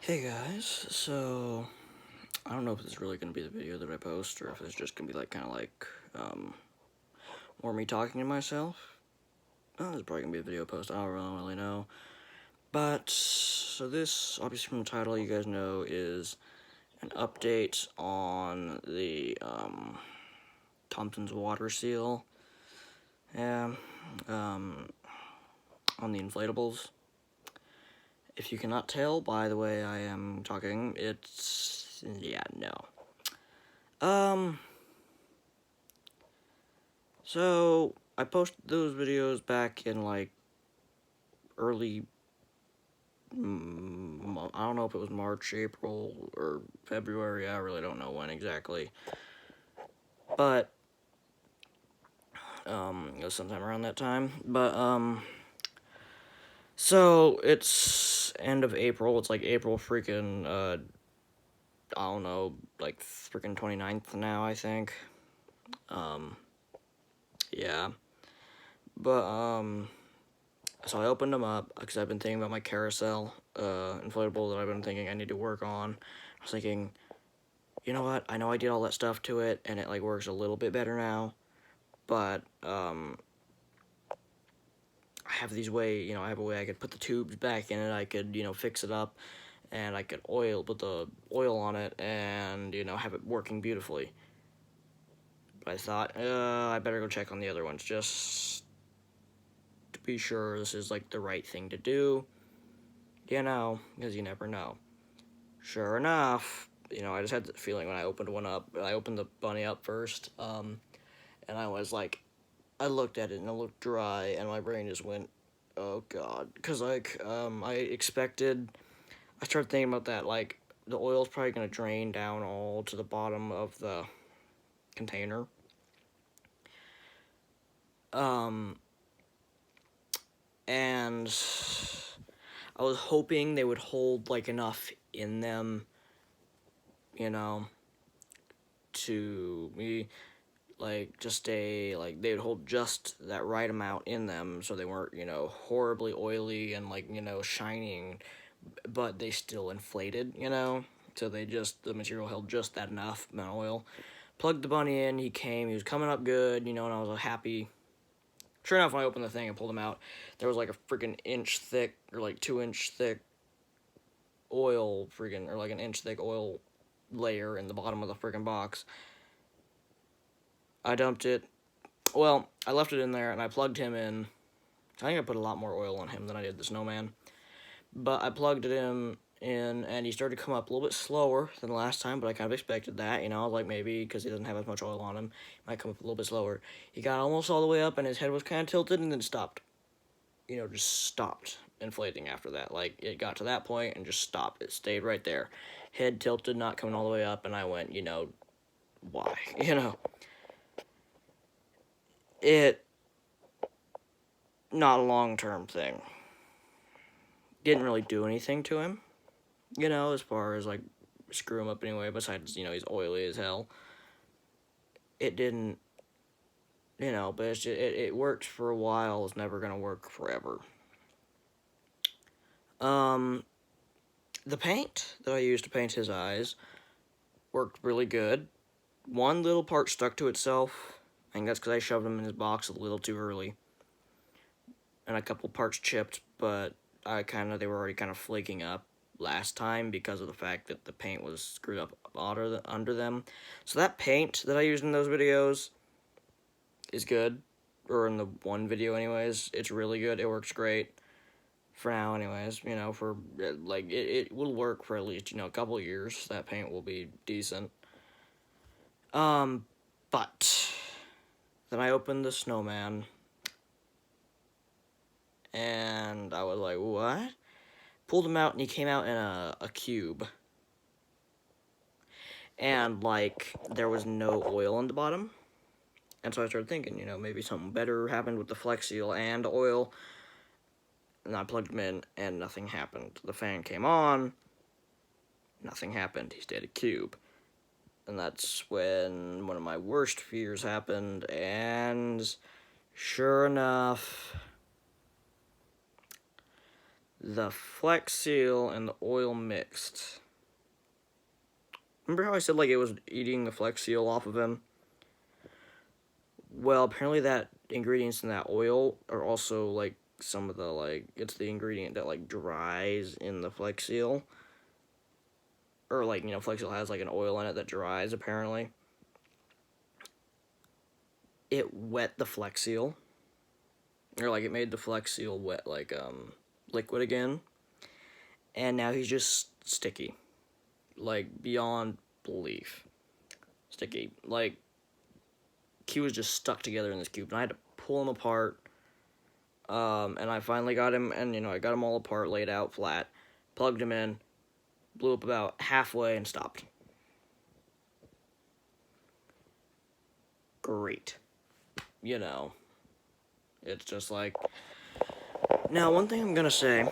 Hey guys, so I don't know if this is really going to be the video that I post or if it's just going to be like kind of like more me talking to myself. Oh, it's probably going to be a video post, I don't really know. But, so this, obviously from the title you guys know, is an update on the Thompson's water seal. Yeah, on the inflatables. If you cannot tell by the way I am talking, it's, yeah, no. So, I posted those videos back in, like, early, I don't know if it was March, April, or February, I really don't know when exactly. But, it was sometime around that time. But, so, it's end of April, it's like April freaking, I don't know, like, freaking 29th now, I think. Yeah. But, so I opened them up, because I've been thinking about my carousel, inflatable that I've been thinking I need to work on. I was thinking, you know what, I know I did all that stuff to it, and it, like, works a little bit better now, but, I have these way, I have a way I could put the tubes back in it, I could, fix it up, and I could put the oil on it, and, have it working beautifully. But I thought, I better go check on the other ones, just to be sure this is, like, the right thing to do, because you never know. Sure enough, I just had the feeling when I opened one up, I opened the bunny up first, and I was like, I looked at it and it looked dry, and my brain just went, oh god, because, like, I started thinking about that, like, the oil's probably going to drain down all to the bottom of the container, and I was hoping they would hold, like, enough in them, to me, like, just they would hold just that right amount in them so they weren't, horribly oily and, like, shining, but they still inflated, so the material held just that enough amount of oil. Plugged the bunny in, he was coming up good, and I was happy. Sure enough, when I opened the thing and pulled him out, there was like a freaking inch thick, or like 2-inch thick oil, or like an inch thick oil layer in the bottom of the freaking box. I dumped it. Well, I left it in there, and I plugged him in. I think I put a lot more oil on him than I did the snowman. But I plugged it in, and he started to come up a little bit slower than last time, but I kind of expected that, like maybe because he doesn't have as much oil on him, he might come up a little bit slower. He got almost all the way up, and his head was kind of tilted, and then stopped. Just stopped inflating after that. Like, it got to that point and just stopped. It stayed right there. Head tilted, not coming all the way up, and I went, why? It, not a long-term thing. Didn't really do anything to him, as far as, like, screw him up anyway, besides, he's oily as hell. It didn't, but it's just, it worked for a while, it's never gonna work forever. The paint that I used to paint his eyes worked really good. One little part stuck to itself, I think that's because I shoved him in his box a little too early. And a couple parts chipped, but they were already kind of flaking up last time because of the fact that the paint was screwed up under them. So that paint that I used in those videos is good, or in the one video anyways, it's really good, it works great. For now anyways, for, like, it will work for at least, a couple years, that paint will be decent. But, then I opened the snowman, and I was like, what? Pulled him out, and he came out in a cube. And, like, there was no oil on the bottom. And so I started thinking, maybe something better happened with the Flex Seal and oil. And I plugged him in, and nothing happened. The fan came on, nothing happened. He stayed a cube. And that's when one of my worst fears happened, and sure enough, the Flex Seal and the oil mixed. Remember how I said, like, it was eating the Flex Seal off of him? Well, apparently that ingredients in that oil are also, like, some of the, like, it's the ingredient that, like, dries in the Flex Seal. Or, like, you know, Flex Seal has, like, an oil in it that dries, apparently. It wet the Flex Seal. Or, like, it made the Flex Seal wet, like, liquid again. And now he's just sticky. Like, beyond belief. Sticky. Like, he was just stuck together in this cube. And I had to pull him apart. And I finally got him, and, you know, I got him all apart, laid out flat. Plugged him in. Blew up about halfway and stopped. Great. You know. It's just like... Now, one thing I'm gonna say,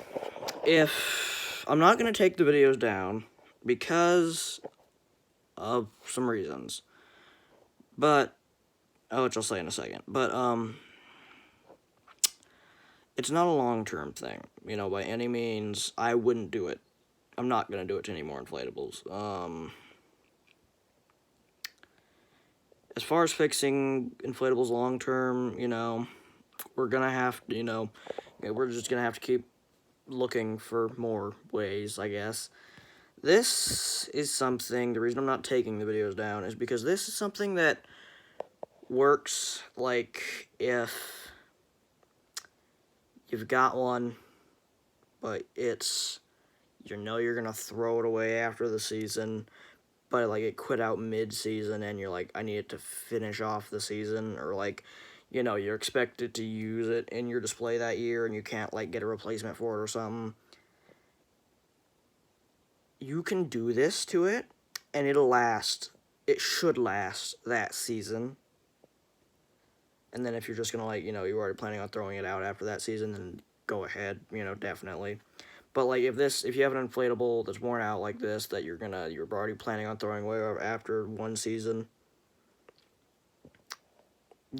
if I'm not gonna take the videos down because of some reasons, but which I'll say in a second, but it's not a long-term thing, you know, by any means. I wouldn't do it. I'm not gonna do it to any more inflatables. As far as fixing inflatables long-term, you know, we're gonna have to, you know, we're just gonna have to keep looking for more ways, I guess. This is something, the reason I'm not taking the videos down is because this is something that works, like, if you've got one, but it's, you know you're gonna throw it away after the season, but, like, it quit out mid-season, and you're like, I need it to finish off the season, or, like, you know, you're expected to use it in your display that year, and you can't, like, get a replacement for it or something. You can do this to it, and it'll last. It should last that season. And then if you're just gonna, like, you know, you're already planning on throwing it out after that season, then go ahead, you know, definitely. But, like, if you have an inflatable that's worn out like this, that you're already planning on throwing away after one season,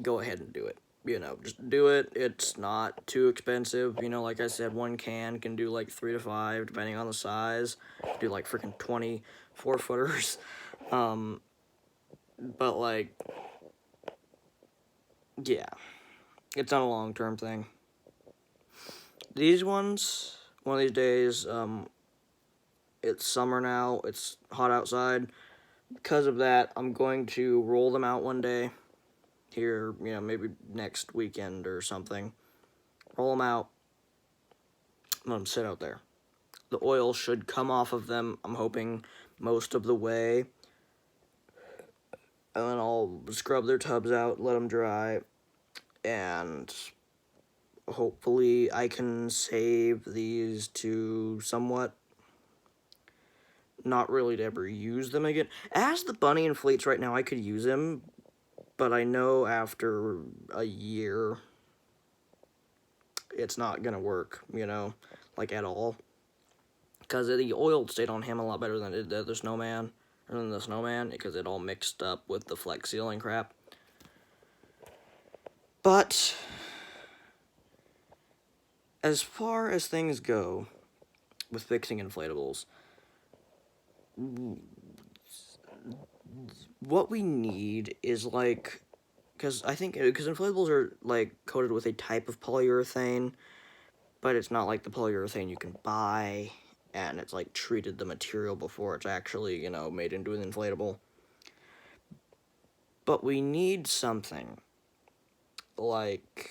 go ahead and do it. You know, just do it. It's not too expensive. You know, like I said, one can do, like, 3 to 5, depending on the size. Do, like, freaking 24-footers. But, like, yeah. It's not a long-term thing. These ones, one of these days, it's summer now. It's hot outside. Because of that, I'm going to roll them out one day. Here, you know, maybe next weekend or something. Roll them out. Let them sit out there. The oil should come off of them, I'm hoping, most of the way. And then I'll scrub their tubs out, let them dry, and hopefully I can save these to somewhat not really to ever use them again. As the bunny inflates right now, I could use him, but I know after a year, it's not gonna work, you know, like, at all. Because the oil stayed on him a lot better than it did the snowman, because it all mixed up with the Flex Seal and crap. But as far as things go with fixing inflatables, what we need is, like, because inflatables are, like, coated with a type of polyurethane, but it's not like the polyurethane you can buy, and it's, like, treated the material before it's actually, you know, made into an inflatable. But we need something like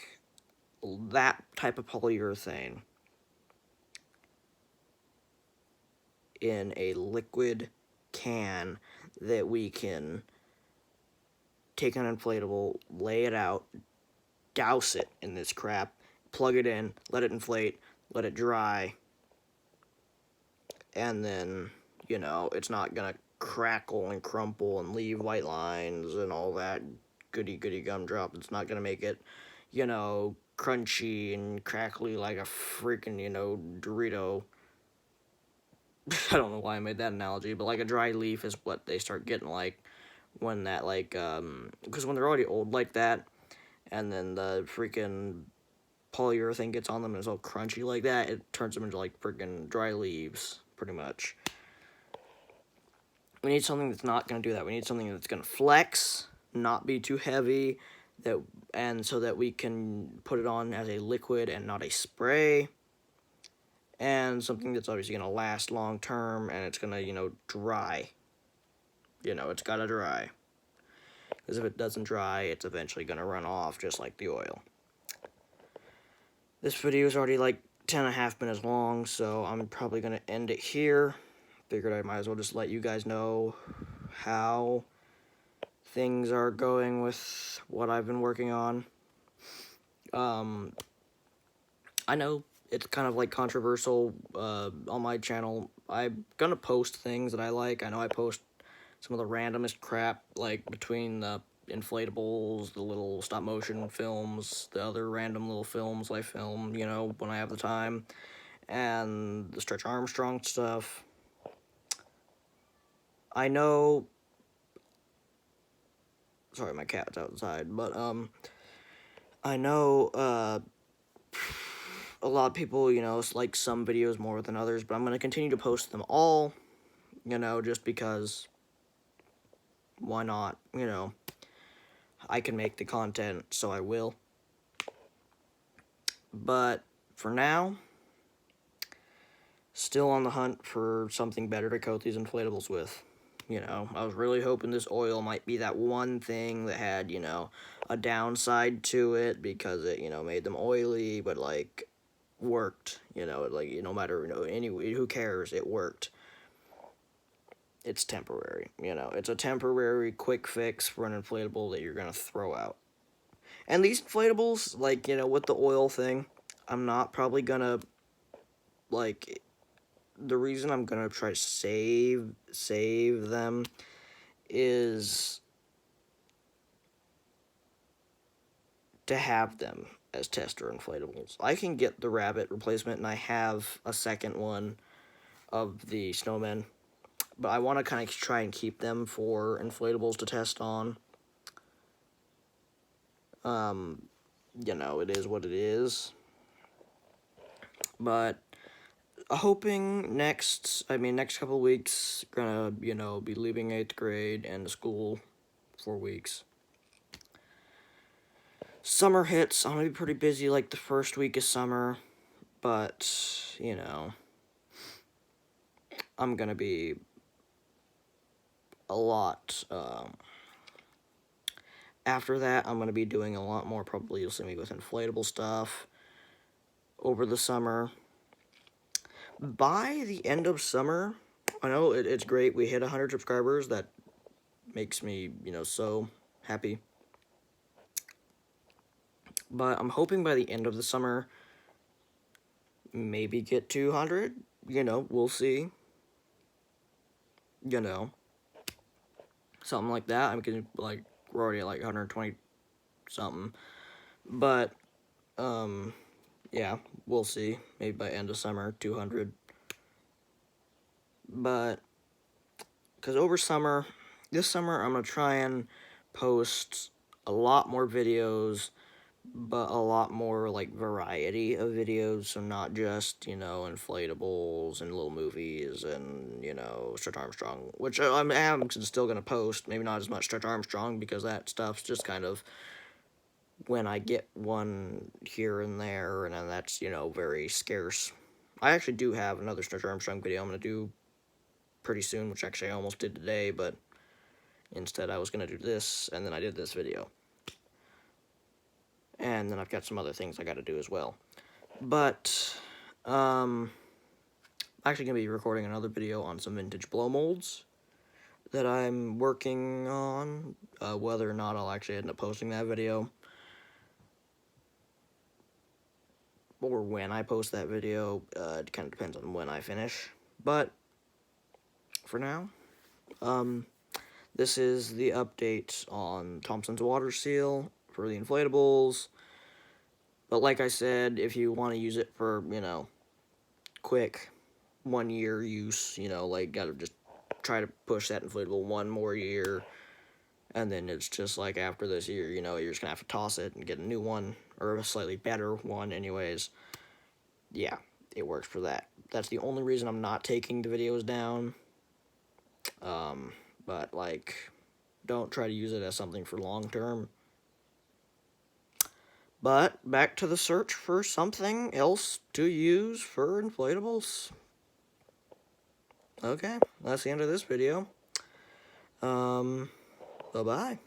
that type of polyurethane in a liquid can that we can take an inflatable, lay it out, douse it in this crap, plug it in, let it inflate, let it dry, and then, you know, it's not gonna crackle and crumple and leave white lines and all that goody gumdrop. It's not gonna make it, you know, crunchy and crackly like a freaking, you know, Dorito. I don't know why I made that analogy, but, like, a dry leaf is what they start getting like when that, like, because when they're already old like that, and then the freaking polyurethane gets on them and it's all crunchy like that, it turns them into like freaking dry leaves, pretty much. We need something that's not going to do that. We need something that's going to flex, not be too heavy, and so that we can put it on as a liquid and not a spray. And something that's obviously going to last long term, and it's going to, dry. It's got to dry. Because if it doesn't dry, it's eventually going to run off, just like the oil. This video is already like 10.5 minutes long, so I'm probably going to end it here. Figured I might as well just let you guys know how things are going with what I've been working on. I know it's kind of like controversial on my channel. I'm gonna post things that I like. I know I post some of the randomest crap, like between the inflatables, the little stop motion films, the other random little films I film, when I have the time, and the Stretch Armstrong stuff. I know, sorry, my cat's outside, but, I know, a lot of people, like some videos more than others, but I'm going to continue to post them all, just because, why not, I can make the content, so I will. But, for now, still on the hunt for something better to coat these inflatables with. I was really hoping this oil might be that one thing that had, a downside to it, because it, made them oily, but, like, worked, no matter, anyway, who cares, it worked. It's temporary, it's a temporary quick fix for an inflatable that you're gonna throw out. And these inflatables, like, with the oil thing, I'm not probably gonna, like, the reason I'm gonna try to save them is to have them as tester inflatables. I can get the rabbit replacement, and I have a second one of the snowmen, but I want to kind of try and keep them for inflatables to test on. It is what it is. But hoping next couple of weeks, gonna, be leaving 8th grade and school 4 weeks. Summer hits, I'm gonna be pretty busy, like, the first week of summer, but, I'm gonna be a lot, after that, I'm gonna be doing a lot more, probably you'll see me with inflatable stuff over the summer. By the end of summer, I know it's great, we hit 100 subscribers, that makes me, so happy. But I'm hoping by the end of the summer, maybe get 200, we'll see. Something like that. I'm getting, like, we're already at, like, 120 something. But, yeah, we'll see. Maybe by end of summer, 200. But, because over summer, this summer, I'm going to try and post a lot more videos, but a lot more, like, variety of videos, so not just, inflatables and little movies and, Stretch Armstrong, which I'm still going to post, maybe not as much Stretch Armstrong, because that stuff's just kind of when I get one here and there, and then that's, very scarce. I actually do have another Stretch Armstrong video I'm going to do pretty soon, which actually I almost did today, but instead I was going to do this, and then I did this video. And then I've got some other things I got to do as well. But, I'm actually going to be recording another video on some vintage blow molds that I'm working on. Whether or not I'll actually end up posting that video, or when I post that video, it kind of depends on when I finish. But, for now, this is the update on Thompson's water seal for the inflatables. But like I said, if you want to use it for, quick 1-year use, like, gotta just try to push that inflatable one more year, and then it's just like after this year, you're just gonna have to toss it and get a new one, or a slightly better one anyways, yeah, it works for that. That's the only reason I'm not taking the videos down. But, like, don't try to use it as something for long term. But, back to the search for something else to use for inflatables. Okay, that's the end of this video. Bye-bye.